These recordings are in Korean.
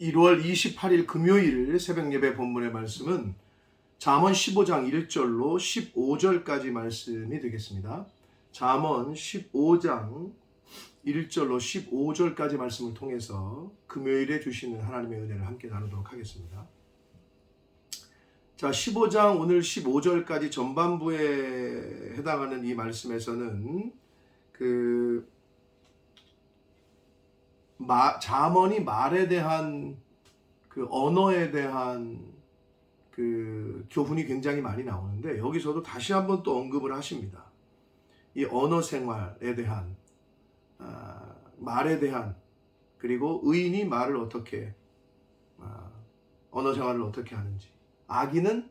1월 28일 금요일 새벽 예배 본문의 말씀은 잠언 15장 1절로 15절까지 말씀이 되겠습니다. 잠언 15장 1절로 15절까지 말씀을 통해서 금요일에 주시는 하나님의 은혜를 함께 나누도록 하겠습니다. 자, 15장 오늘 15절까지 전반부에 해당하는 이 말씀에서는 잠언이 말에 대한 언어에 대한 교훈이 굉장히 많이 나오는데, 여기서도 다시 한번 또 언급을 하십니다. 이 언어 생활에 대한, 말에 대한, 그리고 의인이 말을 어떻게, 언어 생활을 어떻게 하는지, 악인은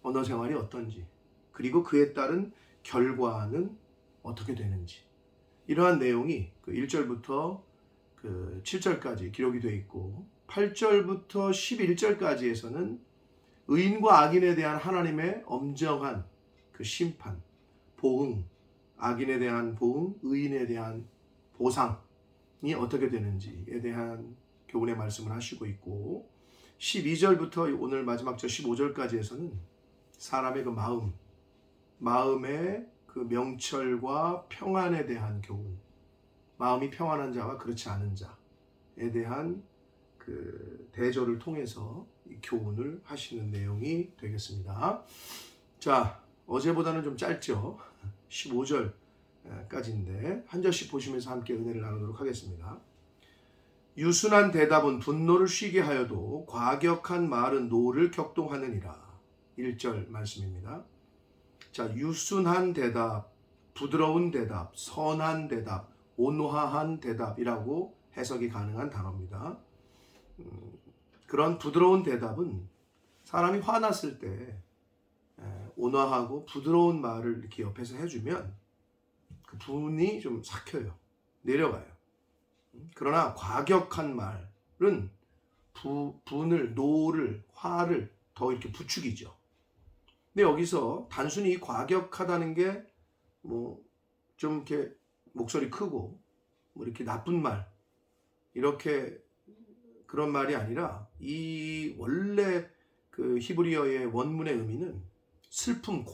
언어 생활이 어떤지, 그리고 그에 따른 결과는 어떻게 되는지, 이러한 내용이 1절부터 7절까지 기록이 되어 있고, 8절부터 11절까지에서는 의인과 악인에 대한 하나님의 엄정한 심판, 보응, 악인에 대한 보응, 의인에 대한 보상이 어떻게 되는지에 대한 교훈의 말씀을 하시고 있고, 12절부터 오늘 마지막 절 15절까지에서는 사람의 마음의 명철과 평안에 대한 교훈, 마음이 평안한 자와 그렇지 않은 자에 대한 대조를 통해서 교훈을 하시는 내용이 되겠습니다. 자, 어제보다는 좀 짧죠. 15절까지인데 한 절씩 보시면서 함께 은혜를 나누도록 하겠습니다. 유순한 대답은 분노를 쉬게 하여도 과격한 말은 노를 격동하느니라. 1절 말씀입니다. 자, 유순한 대답, 부드러운 대답, 선한 대답, 온화한 대답이라고 해석이 가능한 단어입니다. 그런 부드러운 대답은 사람이 화났을 때 온화하고 부드러운 말을 이렇게 옆에서 해주면 그 분이 좀 삭혀요. 내려가요. 그러나 과격한 말은 분을, 노를, 화를 더 이렇게 부추기죠. 근데 여기서 단순히 과격하다는 게 좀 이렇게 목소리 크고 이렇게 나쁜 말, 이렇게 그런 말이 아니라, 이 원래 히브리어의 원문의 의미는 슬픔,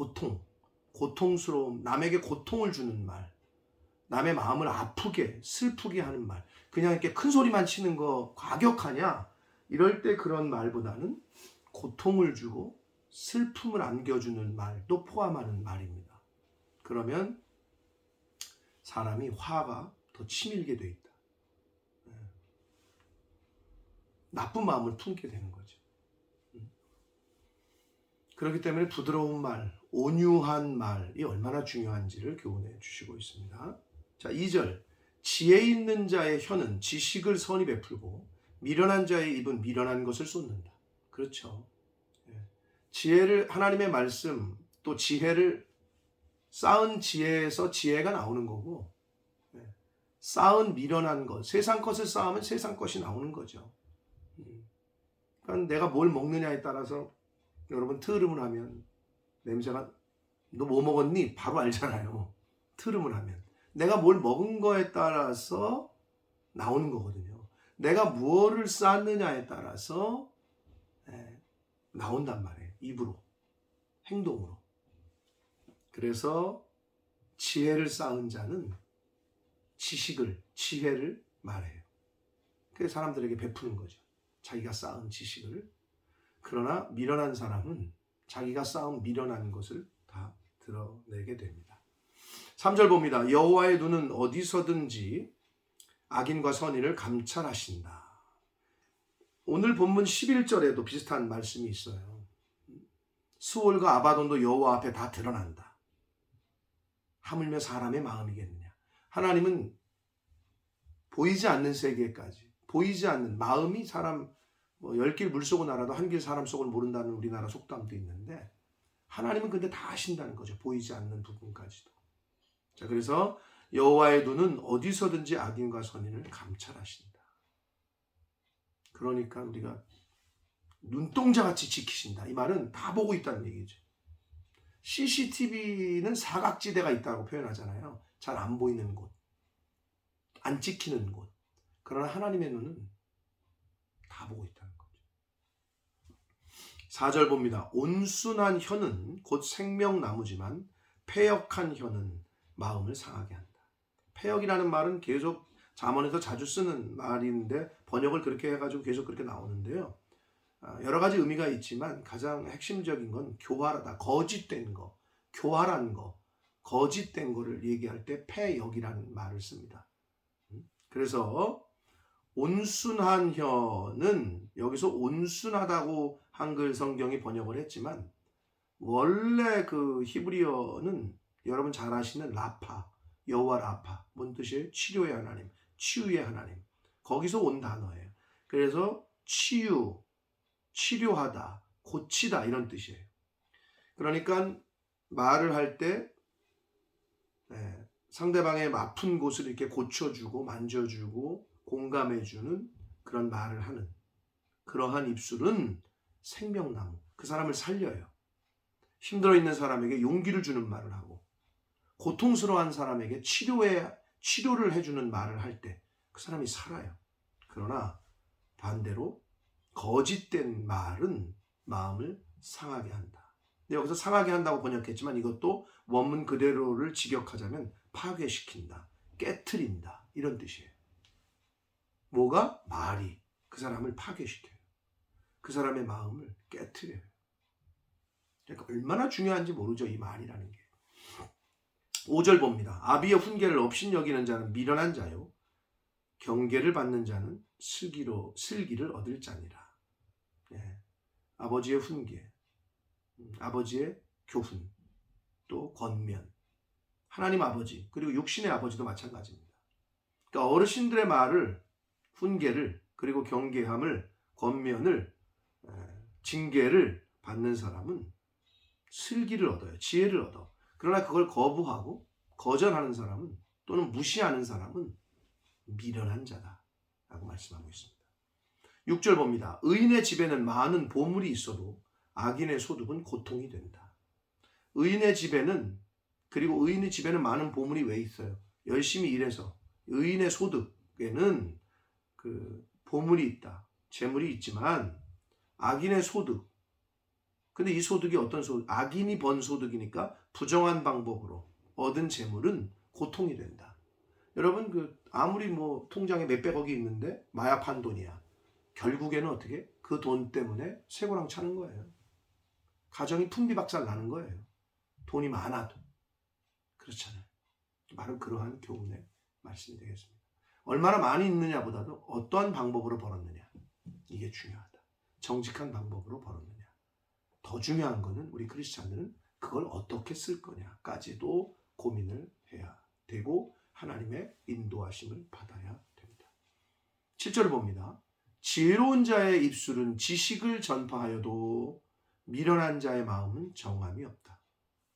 고통스러움, 남에게 고통을 주는 말, 남의 마음을 아프게, 슬프게 하는 말, 그냥 이렇게 큰 소리만 치는 거 과격하냐? 이럴 때 그런 말보다는 고통을 주고 슬픔을 안겨주는 말도 포함하는 말입니다. 그러면 사람이 화가 더 치밀게 돼 있다. 나쁜 마음을 품게 되는 거죠. 그렇기 때문에 부드러운 말, 온유한 말이 얼마나 중요한지를 교훈해 주시고 있습니다. 자, 2절. 지혜 있는 자의 혀는 지식을 선히 베풀고 미련한 자의 입은 미련한 것을 쏟는다. 그렇죠. 지혜를, 하나님의 말씀, 또 지혜를 쌓은 지혜에서 지혜가 나오는 거고, 쌓은 미련한 것, 세상 것을 쌓으면 세상 것이 나오는 거죠. 그러니까 내가 뭘 먹느냐에 따라서, 여러분 트름을 하면 냄새가, 너 뭐 먹었니? 바로 알잖아요. 트름을 하면 내가 뭘 먹은 거에 따라서 나오는 거거든요. 내가 무엇을 쌓느냐에 따라서 나온단 말이에요. 입으로, 행동으로. 그래서 지혜를 쌓은 자는 지혜를 말해요. 그래서 사람들에게 베푸는 거죠. 자기가 쌓은 지식을. 그러나 미련한 사람은 자기가 쌓은 미련한 것을 다 드러내게 됩니다. 3절 봅니다. 여호와의 눈은 어디서든지 악인과 선인을 감찰하신다. 오늘 본문 11절에도 비슷한 말씀이 있어요. 스올과 아바돈도 여호와 앞에 다 드러난다. 하물며 사람의 마음이겠느냐. 하나님은 보이지 않는 세계까지, 보이지 않는 마음이, 사람 10길 물속은 알아도 한 길 사람 속을 모른다는 우리나라 속담도 있는데, 하나님은 근데 다 아신다는 거죠. 보이지 않는 부분까지도. 자, 그래서 여호와의 눈은 어디서든지 악인과 선인을 감찰하신다. 그러니까 우리가 눈동자같이 지키신다. 이 말은 다 보고 있다는 얘기죠. CCTV는 사각지대가 있다고 표현하잖아요. 잘 안 보이는 곳, 안 찍히는 곳. 그러나 하나님의 눈은 다 가보고 있다는 거죠. 4절 봅니다. 온순한 혀는 곧 생명나무지만 패역한 혀는 마음을 상하게 한다. 패역이라는 말은 계속 잠언에서 자주 쓰는 말인데 번역을 그렇게 해가지고 계속 그렇게 나오는데요. 여러 가지 의미가 있지만 가장 핵심적인 건 교활하다, 거짓된 거, 교활한 거, 거짓된 거를 얘기할 때 패역이라는 말을 씁니다. 그래서 온순한 혀는 여기서 온순하다고 한글 성경이 번역을 했지만 원래 그 히브리어는 여러분 잘 아시는 라파, 여호와 라파, 뭔 뜻이에요? 치료의 하나님, 치유의 하나님. 거기서 온 단어예요. 그래서 치유, 치료하다, 고치다 이런 뜻이에요. 그러니까 말을 할 때 상대방의 아픈 곳을 이렇게 고쳐주고 만져주고 공감해주는 그런 말을 하는 그러한 입술은 생명나무, 그 사람을 살려요. 힘들어 있는 사람에게 용기를 주는 말을 하고 고통스러운 사람에게 치료를 해주는 말을 할 때 그 사람이 살아요. 그러나 반대로 거짓된 말은 마음을 상하게 한다. 근데 여기서 상하게 한다고 번역했지만 이것도 원문 그대로를 직역하자면 파괴시킨다, 깨트린다 이런 뜻이에요. 뭐가? 말이 그 사람을 파괴시켜요. 그 사람의 마음을 깨트려요. 그러니까 얼마나 중요한지 모르죠, 이 말이라는 게. 5절 봅니다. 아비의 훈계를 업신여기는 자는 미련한 자요, 경계를 받는 자는 슬기를 얻을 자니라. 아버지의 훈계, 아버지의 교훈, 또 권면, 하나님 아버지 그리고 육신의 아버지도 마찬가지입니다. 그러니까 어르신들의 말을, 훈계를, 그리고 경계함을, 권면을, 징계를 받는 사람은 슬기를 얻어요. 지혜를 얻어. 그러나 그걸 거부하고 거절하는 사람은, 또는 무시하는 사람은 미련한 자다 라고 말씀하고 있습니다. 6절 봅니다. 의인의 집에는 많은 보물이 있어도 악인의 소득은 고통이 된다. 의인의 집에는, 그리고 의인의 집에는 많은 보물이 왜 있어요? 열심히 일해서 의인의 소득에는 그 보물이 있다, 재물이 있지만 악인의 소득, 근데 이 소득이 어떤 소득? 악인이 번 소득이니까 부정한 방법으로 얻은 재물은 고통이 된다. 여러분 아무리 뭐 통장에 몇백억이 있는데 마약한 돈이야. 결국에는 어떻게? 그 돈 때문에 쇠고랑 차는 거예요. 가정이 풍비박살 나는 거예요. 돈이 많아도. 그렇잖아요. 말은 그러한 교훈의 말씀이 되겠습니다. 얼마나 많이 있느냐보다도 어떠한 방법으로 벌었느냐. 이게 중요하다. 정직한 방법으로 벌었느냐. 더 중요한 거는 우리 크리스찬들은 그걸 어떻게 쓸 거냐까지도 고민을 해야 되고 하나님의 인도하심을 받아야 됩니다. 7절을 봅니다. 지혜로운 자의 입술은 지식을 전파하여도 미련한 자의 마음은 정함이 없다.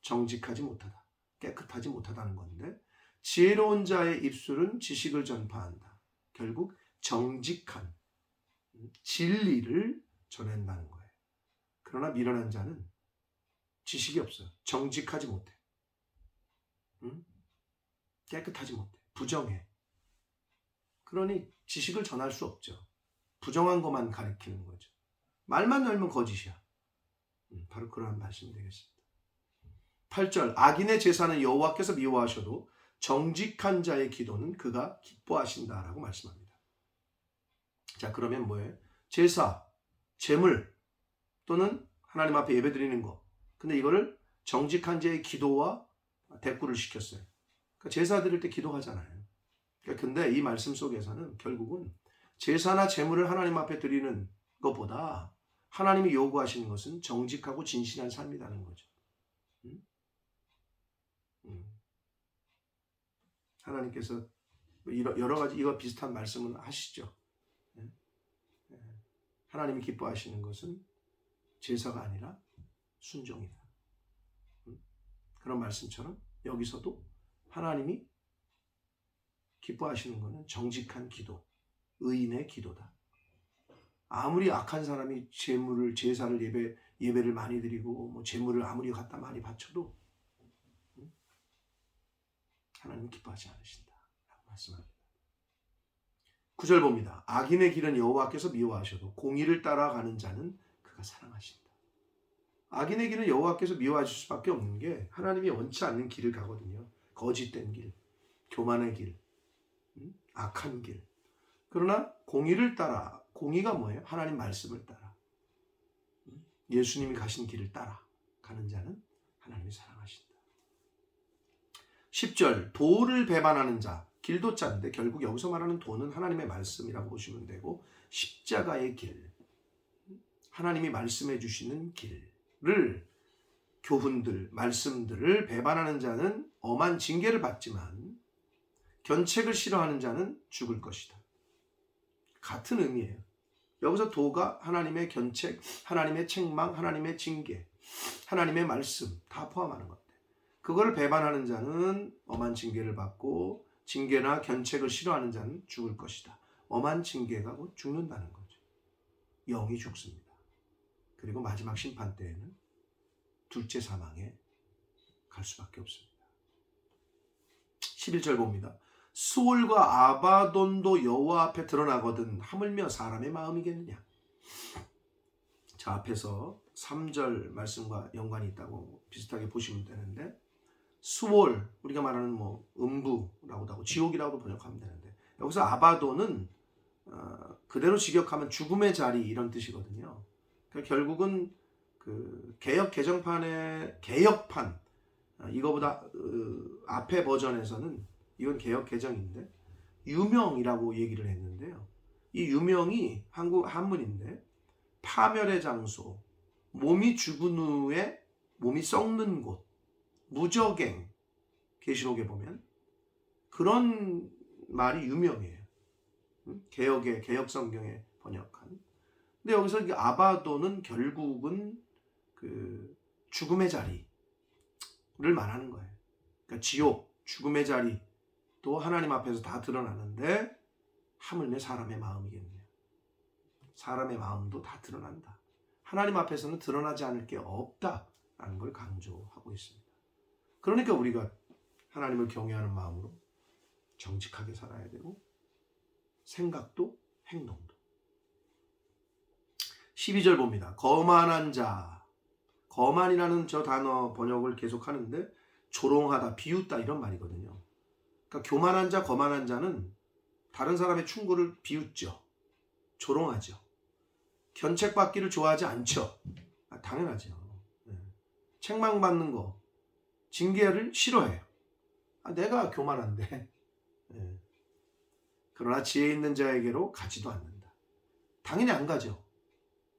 정직하지 못하다. 깨끗하지 못하다는 건데, 지혜로운 자의 입술은 지식을 전파한다. 결국 정직한 진리를 전한다는 거예요. 그러나 미련한 자는 지식이 없어요. 정직하지 못해. 깨끗하지 못해. 부정해. 그러니 지식을 전할 수 없죠. 부정한 것만 가리키는 거죠. 말만 열면 거짓이야. 바로 그러한 말씀이 되겠습니다. 8절, 악인의 제사는 여호와께서 미워하셔도 정직한 자의 기도는 그가 기뻐하신다라고 말씀합니다. 자, 그러면 뭐예요? 제사, 제물, 또는 하나님 앞에 예배드리는 거. 근데 이거를 정직한 자의 기도와 대꾸를 시켰어요. 그러니까 제사 드릴 때 기도하잖아요. 근데 이 말씀 속에서는 결국은 제사나 제물을 하나님 앞에 드리는 것보다 하나님이 요구하시는 것은 정직하고 진실한 삶이라는 거죠. 하나님께서 여러 가지 이와 비슷한 말씀은 하시죠. 하나님이 기뻐하시는 것은 제사가 아니라 순종이다. 그런 말씀처럼 여기서도 하나님이 기뻐하시는 것은 정직한 기도, 의인의 기도다. 아무리 악한 사람이 제사를 예배를 많이 드리고 뭐 제물을 아무리 갖다 많이 바쳐도 하나님 기뻐하지 않으신다 라고 말씀합니다. 9절 봅니다. 악인의 길은 여호와께서 미워하셔도 공의를 따라가는 자는 그가 사랑하신다. 악인의 길은 여호와께서 미워하실 수밖에 없는 게 하나님이 원치 않는 길을 가거든요. 거짓된 길, 교만의 길, 악한 길. 그러나 공의를 따라, 공의가 뭐예요? 하나님 말씀을 따라, 예수님이 가신 길을 따라 가는 자는 하나님이 사랑하신다. 10절, 도를 배반하는 자, 길도 짠데 결국 여기서 말하는 도는 하나님의 말씀이라고 보시면 되고, 십자가의 길, 하나님이 말씀해 주시는 길을, 교훈들, 말씀들을 배반하는 자는 엄한 징계를 받지만 견책을 싫어하는 자는 죽을 것이다. 같은 의미예요. 여기서 도가 하나님의 견책, 하나님의 책망, 하나님의 징계, 하나님의 말씀 다 포함하는 건데, 그걸 배반하는 자는 엄한 징계를 받고 징계나 견책을 싫어하는 자는 죽을 것이다. 엄한 징계가 곧 죽는다는 거죠. 영이 죽습니다. 그리고 마지막 심판 때에는 둘째 사망에 갈 수밖에 없습니다. 11절 봅니다. 수올과 아바돈도 여호와 앞에 드러나거든 하물며 사람의 마음이겠느냐. 자, 앞에서 3절 말씀과 연관이 있다고 비슷하게 보시면 되는데, 수올, 우리가 말하는 음부라고도 하고 지옥이라고도 번역하면 되는데, 여기서 아바돈은 그대로 직역하면 죽음의 자리 이런 뜻이거든요. 그러니까 결국은 그 개역 개정판의 개역판, 이거보다 앞에 버전에서는, 이건 개역 개정인데 유명이라고 얘기를 했는데요. 이 유명이 한문인데 파멸의 장소, 몸이 죽은 후에 몸이 썩는 곳, 무적행, 계시록에 보면 그런 말이 유명해요. 개역 성경에 번역한. 근데 여기서 이 아바도는 결국은 그 죽음의 자리를 말하는 거예요. 그러니까 지옥, 죽음의 자리 또 하나님 앞에서 다 드러나는데 하물며 사람의 마음이겠네요. 사람의 마음도 다 드러난다. 하나님 앞에서는 드러나지 않을 게 없다라는 걸 강조하고 있습니다. 그러니까 우리가 하나님을 경외하는 마음으로 정직하게 살아야 되고, 생각도 행동도. 12절 봅니다. 거만한 자, 거만이라는 저 단어 번역을 계속 하는데 조롱하다, 비웃다 이런 말이거든요. 그러니까 교만한 자, 거만한 자는 다른 사람의 충고를 비웃죠. 조롱하죠. 견책받기를 좋아하지 않죠. 당연하죠. 책망받는 거, 징계를 싫어해요. 내가 교만한데. 그러나 지혜 있는 자에게로 가지도 않는다. 당연히 안 가죠.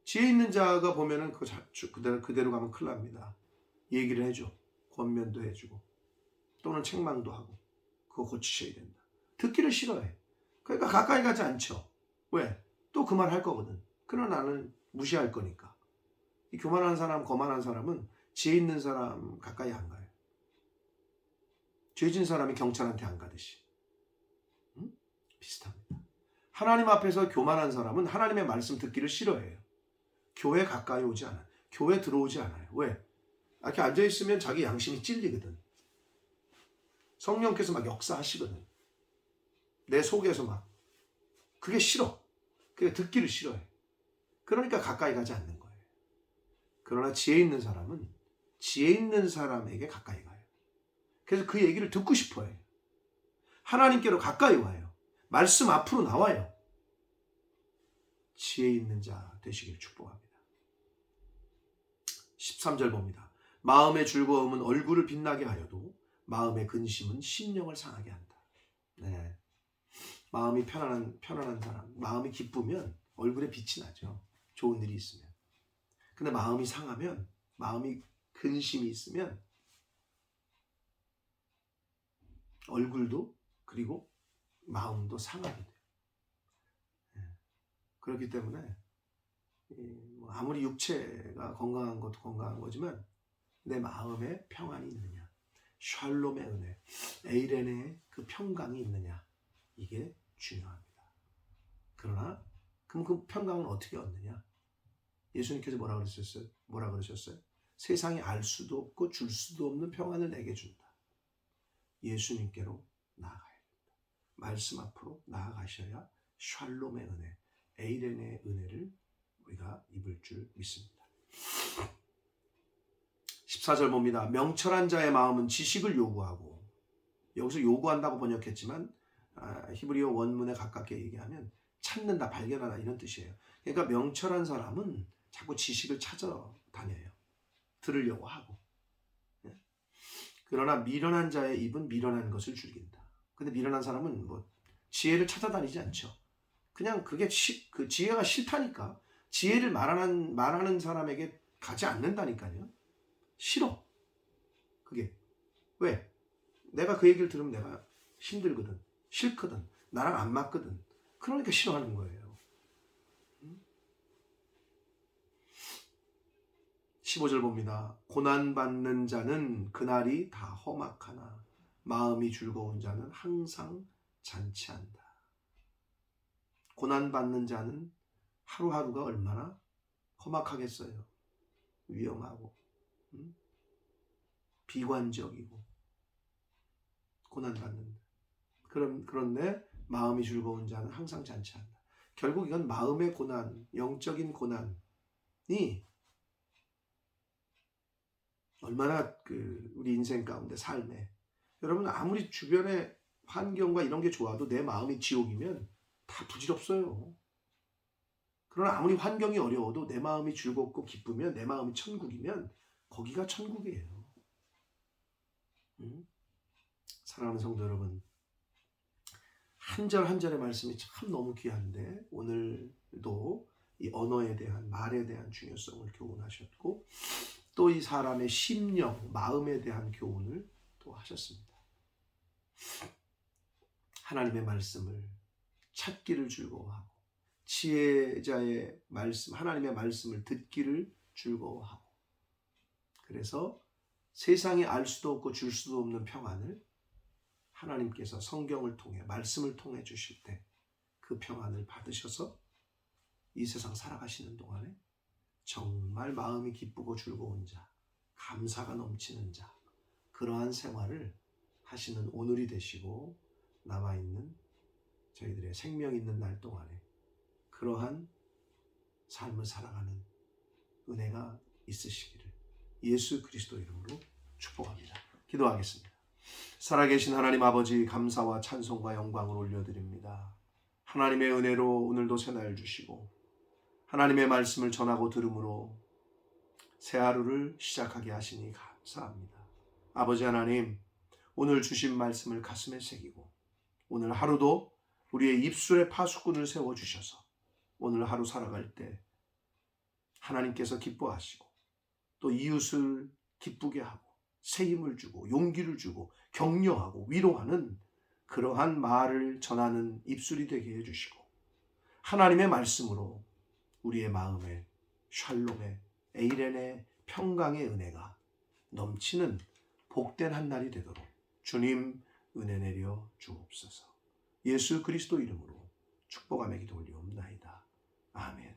지혜 있는 자가 보면은 그대로 가면 큰일 납니다. 얘기를 해줘. 권면도 해주고 또는 책망도 하고 그거 고치셔야 된다. 듣기를 싫어해. 그러니까 가까이 가지 않죠. 왜? 또 그 말 할 거거든. 그러나 나는 무시할 거니까. 이 교만한 사람, 거만한 사람은 지혜 있는 사람 가까이 안 가요. 죄진 사람이 경찰한테 안 가듯이. 비슷합니다. 하나님 앞에서 교만한 사람은 하나님의 말씀 듣기를 싫어해요. 교회 가까이 오지 않아요. 교회 들어오지 않아요. 왜? 이렇게 앉아있으면 자기 양심이 찔리거든. 성령께서 막 역사하시거든. 내 속에서 막. 그게 싫어. 그게 듣기를 싫어해. 그러니까 가까이 가지 않는 거예요. 그러나 지혜 있는 사람은 지혜 있는 사람에게 가까이 가요. 그래서 그 얘기를 듣고 싶어 해요. 하나님께로 가까이 와요. 말씀 앞으로 나와요. 지혜 있는 자 되시길 축복합니다. 13절 봅니다. 마음의 즐거움은 얼굴을 빛나게 하여도 마음의 근심은 심령을 상하게 한다. 네. 마음이 편안한 사람, 마음이 기쁘면 얼굴에 빛이 나죠. 좋은 일이 있으면. 근데 마음이 상하면, 마음이 근심이 있으면 얼굴도 그리고 마음도 상하게 돼요. 그렇기 때문에 아무리 육체가 건강한 것도 건강한 거지만 내 마음에 평안이 있느냐, 샬롬의 은혜, 에이렌의 그 평강이 있느냐, 이게 중요합니다. 그러나 그럼 그 평강은 어떻게 얻느냐? 예수님께서 뭐라 그러셨어요? 세상이 알 수도 없고 줄 수도 없는 평안을 내게 준다. 예수님께로 나아가야 된다. 말씀 앞으로 나아가셔야 샬롬의 은혜, 에이렌의 은혜를 우리가 입을 줄 믿습니다. 14절 봅니다. 명철한 자의 마음은 지식을 요구하고, 여기서 요구한다고 번역했지만 히브리어 원문에 가깝게 얘기하면 찾는다, 발견하다 이런 뜻이에요. 그러니까 명철한 사람은 자꾸 지식을 찾아다녀요. 들으려고 하고. 그러나 미련한 자의 입은 미련한 것을 즐긴다. 근데 미련한 사람은 뭐 지혜를 찾아다니지 않죠. 그냥 그게 그 지혜가 싫다니까. 지혜를 말하는 사람에게 가지 않는다니까요. 싫어. 그게. 왜? 내가 그 얘기를 들으면 내가 힘들거든. 싫거든. 나랑 안 맞거든. 그러니까 싫어하는 거예요. 15절 봅니다. 고난받는 자는 그날이 다 험악하나 마음이 즐거운 자는 항상 잔치한다. 고난받는 자는 하루하루가 얼마나 험악하겠어요. 위험하고 비관적이고 고난받는다. 그런데 마음이 즐거운 자는 항상 잔치한다. 결국 이건 마음의 고난, 영적인 고난이 얼마나 우리 인생 가운데 삶에, 여러분 아무리 주변의 환경과 이런 게 좋아도 내 마음이 지옥이면 다 부질없어요. 그러나 아무리 환경이 어려워도 내 마음이 즐겁고 기쁘면, 내 마음이 천국이면 거기가 천국이에요. 사랑하는 성도 여러분, 한 절 한 절의 말씀이 참 너무 귀한데 오늘도 이 언어에 대한, 말에 대한 중요성을 교훈하셨고 또 이 사람의 심령, 마음에 대한 교훈을 또 하셨습니다. 하나님의 말씀을 찾기를 즐거워하고 지혜자의 말씀, 하나님의 말씀을 듣기를 즐거워하고, 그래서 세상이 알 수도 없고 줄 수도 없는 평안을 하나님께서 성경을 통해, 말씀을 통해 주실 때 그 평안을 받으셔서 이 세상 살아가시는 동안에 정말 마음이 기쁘고 즐거운 자, 감사가 넘치는 자, 그러한 생활을 하시는 오늘이 되시고 남아있는 저희들의 생명 있는 날 동안에 그러한 삶을 살아가는 은혜가 있으시기를 예수 그리스도 이름으로 축복합니다. 기도하겠습니다. 살아계신 하나님 아버지, 감사와 찬송과 영광을 올려드립니다. 하나님의 은혜로 오늘도 새날 주시고 하나님의 말씀을 전하고 들음으로 새 하루를 시작하게 하시니 감사합니다. 아버지 하나님, 오늘 주신 말씀을 가슴에 새기고 오늘 하루도 우리의 입술에 파수꾼을 세워주셔서 오늘 하루 살아갈 때 하나님께서 기뻐하시고 또 이웃을 기쁘게 하고 새 힘을 주고 용기를 주고 격려하고 위로하는 그러한 말을 전하는 입술이 되게 해주시고 하나님의 말씀으로 우리의 마음에 샬롬의, 에이렌의 평강의 은혜가 넘치는 복된 한 날이 되도록 주님 은혜 내려 주옵소서. 예수 그리스도 이름으로 축복하며 기도 올리옵나이다. 아멘.